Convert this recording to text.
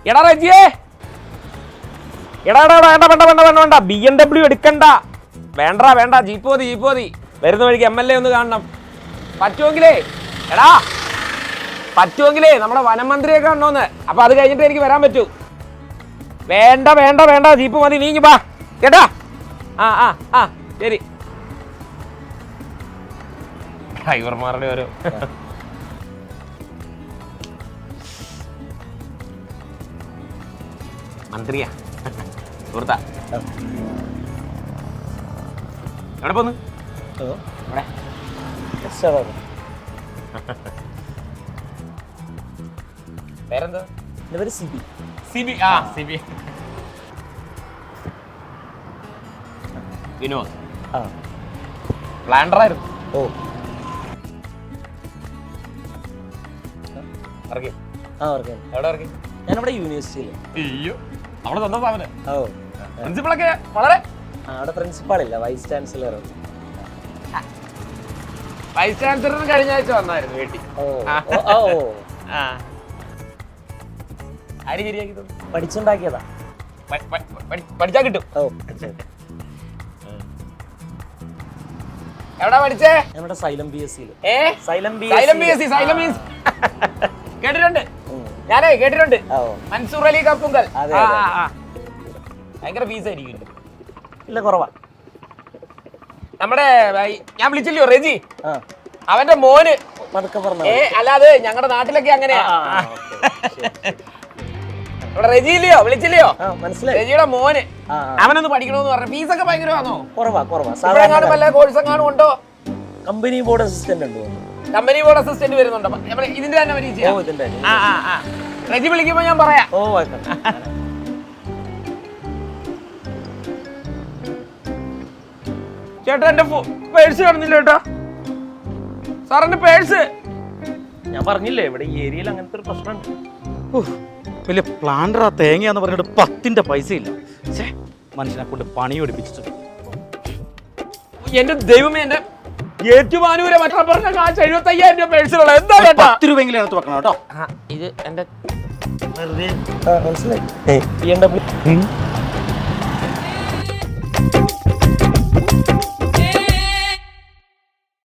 എടാ റജിയേ, എടാ എടാ വേണ്ട വേണ്ട വേണ്ട വേണ്ട വേണ്ട BMW എടുക്കണ്ട, വേണ്ട ജീപ്പ് മതി. വരുന്ന വഴിക്ക് MLA ഒന്ന് കാണണം. പറ്റുമെങ്കിലേ നമ്മുടെ വനമന്ത്രിയെ കാണണമെന്ന്. അപ്പൊ അത് കഴിഞ്ഞിട്ട് എനിക്ക് വരാൻ പറ്റൂ. വേണ്ട ജീപ്പ് മതി, നീങ്ങി വാ കേട്ടാ. ആ ശരി. ഡ്രൈവർമാരുടെ ഒരു മന്ത്രിയാ സുഹൃത്താ. എവിടെ പോന്ന്? പേരെന്താ? സിബി. വിനോദ് പ്ലാൻഡറായിരുന്നു. ഞാനവിടെ യൂണിവേഴ്സിറ്റിയിൽ. അയ്യോ, അവിടെ സ്വന്തം സ്ഥാപനം. പ്രിൻസിപ്പളൊക്കെ വളരെ. അവിടെ പ്രിൻസിപ്പാളില്ല, വൈസ് ചാൻസലർ. വൈസ് ചാൻസലർ കഴിഞ്ഞ ആഴ്ച വന്നായിരുന്നു വീട്ടിൽ. ആര് ശരിയാക്കി തന്നു? പഠിച്ചുണ്ടാക്കിയതാ. പഠിച്ചാ കിട്ടും. എവിടാ പഠിച്ചേ? ഞങ്ങളുടെ സൈലം BSc. കേട്ടിട്ടുണ്ട്, ഞാനേ കേട്ടിട്ടുണ്ട്. മൻസൂർ അലി കപ്പുങ്കൽ. ഭയങ്കര ഫീസ് ആയിരിക്കും. ഇല്ല, കുറവാ. നമ്മുടെ ഞാൻ വിളിച്ചില്ലയോ റെജി, അവന്റെ മോന്. അല്ലാതെ ഞങ്ങളുടെ നാട്ടിലൊക്കെ അങ്ങനെയാ. ഇവിടെ റെജി ഇല്ലയോ, വിളിച്ചില്ലയോ? റെജിയുടെ മോന്. അവനൊന്ന് പഠിക്കണമെന്ന് പറഞ്ഞു. ഫീസൊക്കെ ഭയങ്കരമാണോ? കുറവാ. വല്ല കോഴ്സ് എങ്ങാനും ഉണ്ടോ? കമ്പനി ബോർഡ് അസിസ്റ്റന്റ് ഉണ്ട്. കമ്പനി ബോർഡ് അസിസ്റ്റന്റ് വരുന്നുണ്ടോ? ഇതിന്റെ തന്നെ പരീക്ഷ. റെജി വിളിക്കുമ്പോ ഞാൻ പറയാം. ചേട്ടാ എന്റെ പേഴ്സ് കാണുന്നില്ല ചേട്ടാ. സാറിന്റെ പേഴ്സ്. ഞാൻ പറഞ്ഞില്ലേ, ഇവിടെ ഈ ഏരിയയിൽ അങ്ങനത്തെ ഒരു പ്രശ്നമുണ്ട്. വലിയ പ്ലാന്ററാ തേങ്ങയാന്ന് പറഞ്ഞിട്ട് 10ന്റെ പൈസ ഇല്ല. മനുഷ്യനെ കൊണ്ട് പണി പഠിപ്പിച്ചിട്ട്. എന്റെ ദൈവമേ, എന്റെ ഏറ്റുമാനൂരെ മറ്റുള്ള പറഞ്ഞ കാശ് 75,000 രൂപ പേഴ്സിലുള്ള. എന്താ 10 രൂപയെങ്കിലും അതിനകത്ത് വെക്കണം കേട്ടോ. ഇത് എന്റെ മനസ്സിലായി. BMW